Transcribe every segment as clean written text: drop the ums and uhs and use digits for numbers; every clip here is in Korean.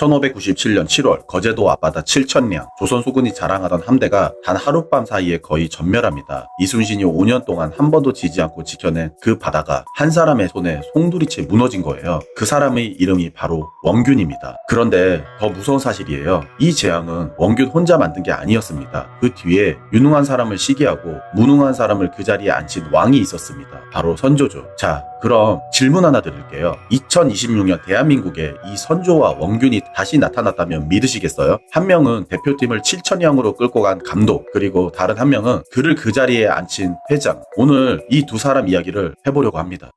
1597년 7월 거제도 앞바다 7천량 조선 수군이 자랑하던 함대가 단 하룻밤 사이에 거의 전멸합니다. 이순신이 5년 동안 한 번도 지지 않고 지켜낸 그 바다가 한 사람의 손에 송두리째 무너진 거예요. 그 사람의 이름이 바로 원균입니다. 그런데 더 무서운 사실이에요. 이 재앙은 원균 혼자 만든 게 아니었습니다. 그 뒤에 유능한 사람을 시기하고 무능한 사람을 그 자리에 앉힌 왕이 있었습니다. 바로 선조죠. 자, 그럼 질문 하나 드릴게요. 2026년 대한민국에 이 선조와 원균이 다시 나타났다면 믿으시겠어요? 한 명은 대표팀을 7천량으로 끌고 간 감독, 그리고 다른 한 명은 그를 그 자리에 앉힌 회장. 오늘 이 두 사람 이야기를 해보려고 합니다.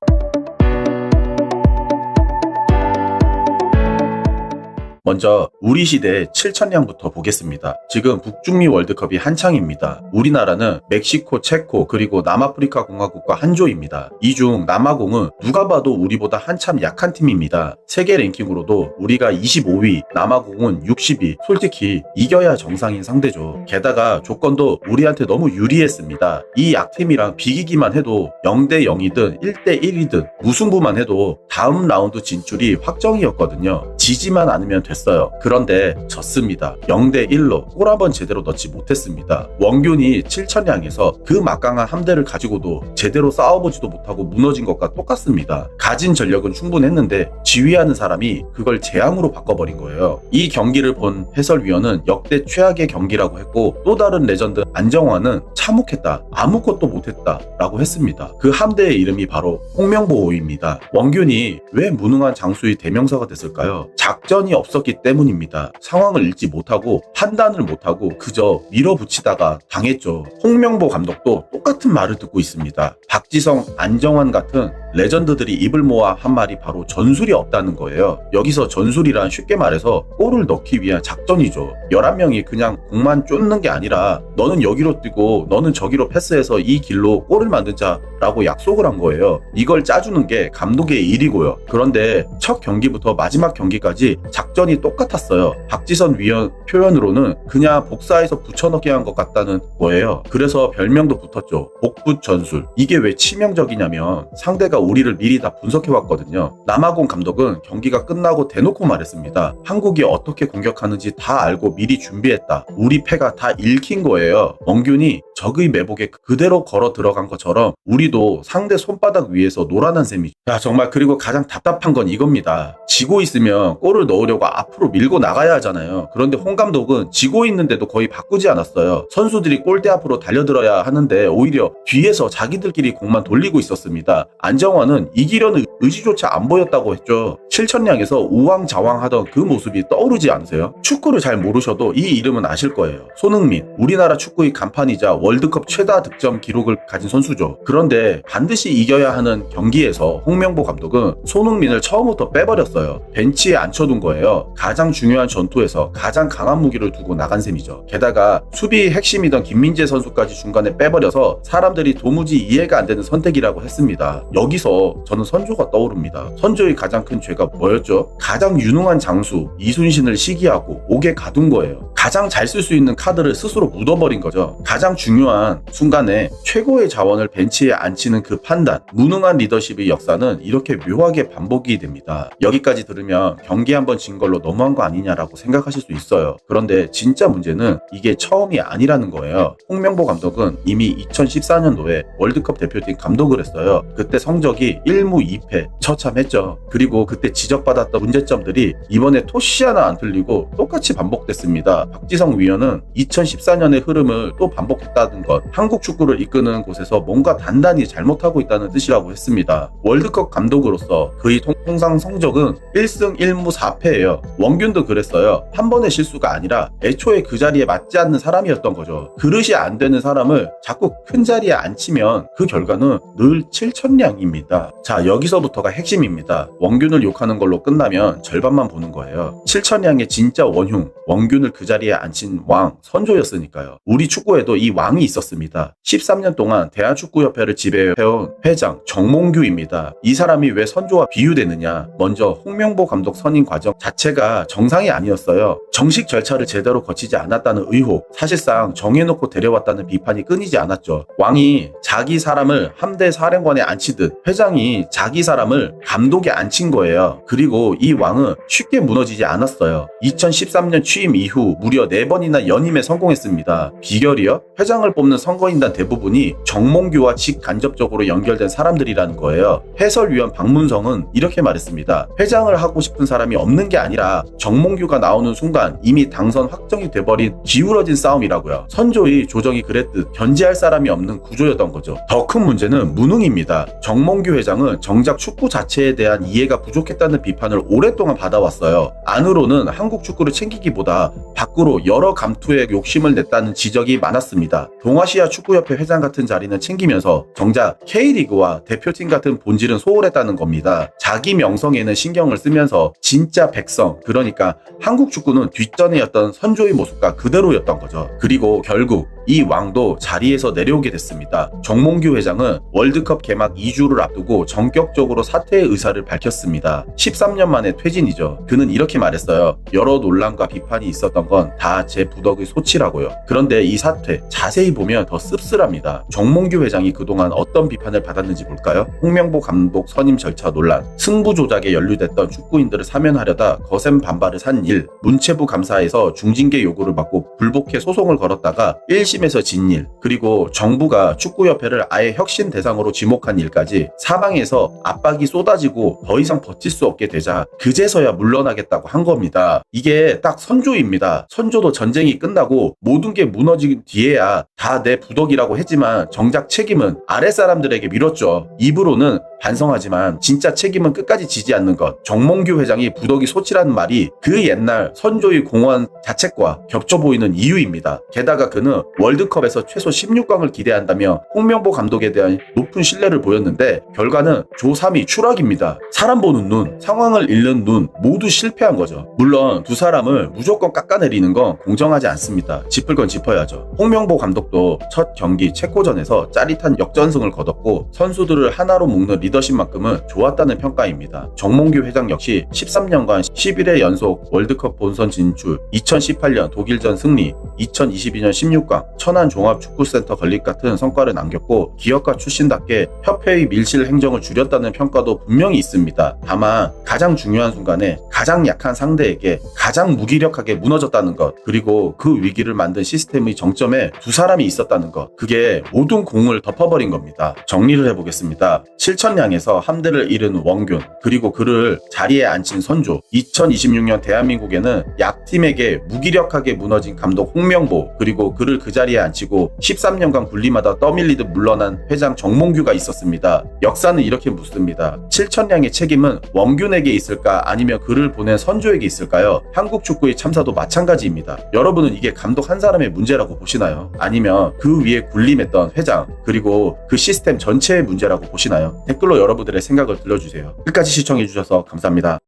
먼저 우리 시대의 7천량부터 보겠습니다. 지금 북중미 월드컵이 한창입니다. 우리나라는 멕시코, 체코, 그리고 남아프리카 공화국과 한조입니다. 이 중 남아공은 누가 봐도 우리보다 한참 약한 팀입니다. 세계 랭킹으로도 우리가 25위, 남아공은 60위. 솔직히 이겨야 정상인 상대죠. 게다가 조건도 우리한테 너무 유리했습니다. 이 약팀이랑 비기기만 해도 0대 0이든 1대 1이든 무승부만 해도 다음 라운드 진출이 확정이었거든요. 지지만 않으면 됐어요. 그런데 졌습니다. 0대 1로 골 한 번 제대로 넣지 못했습니다. 원균이 7천량에서 그 막강한 함대를 가지고도 제대로 싸워보지도 못하고 무너진 것과 똑같습니다. 가진 전력은 충분했는데 지휘하는 사람이 그걸 재앙으로 바꿔버린 거예요. 이 경기를 본 해설위원은 역대 최악의 경기라고 했고, 또 다른 레전드 안정환은 참혹했다, 아무것도 못했다 라고 했습니다. 그 함대의 이름이 바로 홍명보호입니다. 원균이 왜 무능한 장수의 대명사가 됐을까요? 작전이 없었기 때문입니다. 상황을 읽지 못하고 판단을 못하고 그저 밀어붙이다가 당했죠. 홍명보 감독도 똑같은 말을 듣고 있습니다. 박지성, 안정환 같은 레전드들이 입을 모아 한 말이 바로 전술이 없다는 거예요. 여기서 전술이란 쉽게 말해서 골을 넣기 위한 작전이죠. 11명이 그냥 공만 쫓는 게 아니라 너는 여기로 뛰고 너는 저기로 패스해서 이 길로 골을 만들자라고 약속을 한 거예요. 이걸 짜주는 게 감독의 일이고요. 그런데 첫 경기부터 마지막 경기까지 작전이 똑같았어요. 박지선 위원 표현으로는 그냥 복사해서 붙여넣기 한 것 같다는 거예요. 그래서 별명도 붙었죠. 복붙 전술. 이게 왜 치명적이냐면 상대가 우리를 미리 다 분석해왔거든요. 남아공 감독은 경기가 끝나고 대놓고 말했습니다. 한국이 어떻게 공격하는지 다 알고 미리 준비했다. 우리 패가 다 읽힌 거예요. 원균이 적의 매복에 그대로 걸어 들어간 것처럼 우리도 상대 손바닥 위에서 놀아난 셈이죠. 야, 정말. 그리고 가장 답답한 건 이겁니다. 지고 있으면 골을 넣으려고 앞으로 밀고 나가야 하잖아요. 그런데 홍 감독은 지고 있는데도 거의 바꾸지 않았어요. 선수들이 골대 앞으로 달려들어야 하는데 오히려 뒤에서 자기들끼리 공만 돌리고 있었습니다. 안정환은 이기려는 의지조차 안 보였다고 했죠. 7천량에서 우왕좌왕하던 그 모습이 떠오르지 않으세요? 축구를 잘 모르셔도 이 이름은 아실 거예요. 손흥민, 우리나라 축구의 간판이자 월드컵 최다 득점 기록을 가진 선수죠. 그런데 반드시 이겨야 하는 경기에서 홍명보 감독은 손흥민을 처음부터 빼버렸어요. 벤치에 앉혀둔 거예요. 가장 중요한 전투에서 가장 강한 무기를 두고 나간 셈이죠. 게다가 수비의 핵심이던 김민재 선수까지 중간에 빼버려서 사람들이 도무지 이해가 안 되는 선택이라고 했습니다. 여기서 저는 선조가 떠오릅니다. 선조의 가장 큰 죄가 뭐였죠? 가장 유능한 장수 이순신을 시기하고 옥에 가둔 거예요. 가장 잘 쓸 수 있는 카드를 스스로 묻어버린 거죠. 가장 중요한 순간에 최고의 자원을 벤치에 앉히는 그 판단, 무능한 리더십의 역사는 이렇게 묘하게 반복이 됩니다. 여기까지 들으면 경기 한번 진 걸로 너무한 거 아니냐라고 생각하실 수 있어요. 그런데 진짜 문제는 이게 처음이 아니라는 거예요. 홍명보 감독은 이미 2014년도에 월드컵 대표팀 감독을 했어요. 그때 성적이 1무 2패 처참했죠. 그리고 그때 지적받았던 문제점들이 이번에 토시 하나 안 틀리고 똑같이 반복됐습니다. 박지성 위원은 2014년의 흐름을 또 반복했다는 것, 한국 축구를 이끄는 곳에서 뭔가 단단히 잘못하고 있다는 뜻이라고 했습니다. 월드컵 감독으로서 그의 통상 성적은 1승 1무 4패예요. 원균도 그랬어요. 한 번의 실수가 아니라 애초에 그 자리에 맞지 않는 사람이었던 거죠. 그릇이 안 되는 사람을 자꾸 큰 자리에 앉히면 그 결과는 늘 7천량입니다. 자, 여기서부터가 핵심입니다. 원균을 욕하는 걸로 끝나면 절반만 보는 거예요. 7천량의 진짜 원흉, 원균을 그 자리에 앉힌 왕, 선조였으니까요. 우리 축구에도 이 왕이 있었습니다. 13년 동안 대한축구협회를 지배해온 회장 정몽규입니다. 이 사람이 왜 선조와 비유되느냐? 먼저 홍명보 감독 선임 과정 자체가 정상이 아니었어요. 정식 절차를 제대로 거치지 않았다는 의혹, 사실상 정해놓고 데려왔다는 비판이 끊이지 않았죠. 왕이 자기 사람을 함대 사령관에 앉히듯 회장이 자기 사람을 감독에 앉힌 거예요. 그리고 이 왕은 쉽게 무너지지 않았어요. 2013년 취임 이후 무려 4번이나 연임에 성공했습니다. 비결이요? 회장을 뽑는 선거인단 대부분이 정몽규와 직간접적으로 연결된 사람들이라는 거예요. 해설위원 박문성은 이렇게 말했습니다. 회장을 하고 싶은 사람이 없는 게 아니라 정몽규가 나오는 순간 이미 당선 확정이 돼버린 기울어진 싸움이라고요. 선조의 조정이 그랬듯 견제할 사람이 없는 구조였던 거죠. 더 큰 문제는 무능입니다. 정몽규 회장은 정작 축구 자체에 대한 이해가 부족했다는 비판을 오랫동안 받아왔어요. 안으로는 한국 축구를 챙기기보다 밖으로 여러 감투에 욕심을 냈다는 지적이 많았습니다. 동아시아 축구협회 회장 같은 자리는 챙기면서 정작 K리그와 대표팀 같은 본질은 소홀했다는 겁니다. 자기 명성에는 신경을 쓰면서 진짜 백성, 그러니까 한국 축구는 뒷전이었던 선조의 모습과 그대로였던 거죠. 그리고 결국 이 왕도 자리에서 내려오게 됐습니다. 정몽규 회장은 월드컵 개막 2주를 앞두고 전격적으로 사퇴의 의사를 밝혔습니다. 13년 만에 퇴진이죠. 그는 이렇게 말했어요. 여러 논란과 비판이 있었던 건 다 제 부덕의 소치라고요. 그런데 이 사퇴 자세히 보면 더 씁쓸합니다. 정몽규 회장이 그동안 어떤 비판을 받았는지 볼까요? 홍명보 감독 선임 절차 논란, 승부 조작에 연루됐던 축구인들을 사면하려다 거센 반발을 산 일, 문체부 감사에서 중징계 요구를 받고 불복해 소송을 걸었다가 1심에서 진 일, 그리고 정부가 축구협회를 아예 혁신 대상으로 지목한 일까지 사방에서 압박이 쏟아지고 더 이상 버틸 수 없게 되자 그제서야 물러나겠다고 한 겁니다. 이게 딱 선조입니다. 선조도 전쟁이 끝나고 모든 게 무너진 뒤에야 다 내 부덕이라고 했지만 정작 책임은 아랫사람들에게 밀었죠. 입으로는 반성하지만 진짜 책임은 끝까지 지지 않는 것. 정몽규 회장이 부덕이 소치라는 말이 그 옛날 선조의 공헌 자책과 겹쳐 보이는 이유입니다. 게다가 그는 월드컵에서 최소 16강을 기대한다며 홍명보 감독에 대한 높은 신뢰를 보였는데 결과는 조3이 추락입니다. 사람 보는 눈, 상황을 읽는 눈 모두 실패한 거죠. 물론 두 사람을 무조건 깎아내리는 건 공정하지 않습니다. 짚을 건 짚어야죠. 홍명보 감독도 첫 경기 체코전에서 짜릿한 역전승을 거뒀고 선수들을 하나로 묶는 리더십만큼은 좋았다는 평가입니다. 정몽규 회장 역시 13년간 11회 연속 월드컵 본선 진출, 2018년 독일전 승리, 2022년 16강, 천안 종합축구센터 건립 같은 성과를 남겼고 기업가 출신답게 협회의 밀실 행정을 줄였다는 평가도 분명히 있습니다. 다만 가장 중요한 순간에 가장 약한 상대에게 가장 무기력하게 무너졌다는 것, 그리고 그 위기를 만든 시스템의 정점에 두 사람이 있었다는 것, 그게 모든 공을 덮어버린 겁니다. 정리를 해보겠습니다. 7천량에서 함대를 잃은 원균, 그리고 그를 자리에 앉힌 선조, 2026년 대한민국에는 약팀에게 무기력하게 무너진 감독 홍명보, 그리고 그를 그 자리에 앉히고 13년간 군림하다 떠밀리듯 물러난 회장 정몽규가 있었습니다. 역사는 이렇게 묻습니다. 7천량의 책임은 원균에게 있을까 아니면 그를 보낸 선조에게 있을까요? 한국 축구의 참사도 마찬가지입니다. 여러분은 이게 감독 한 사람의 문제라고 보시나요? 아니면 그 위에 군림했던 회장, 그리고 그 시스템 전체의 문제라고 보시나요? 댓글로 여러분들의 생각을 들려주세요. 끝까지 시청해주셔서 감사합니다.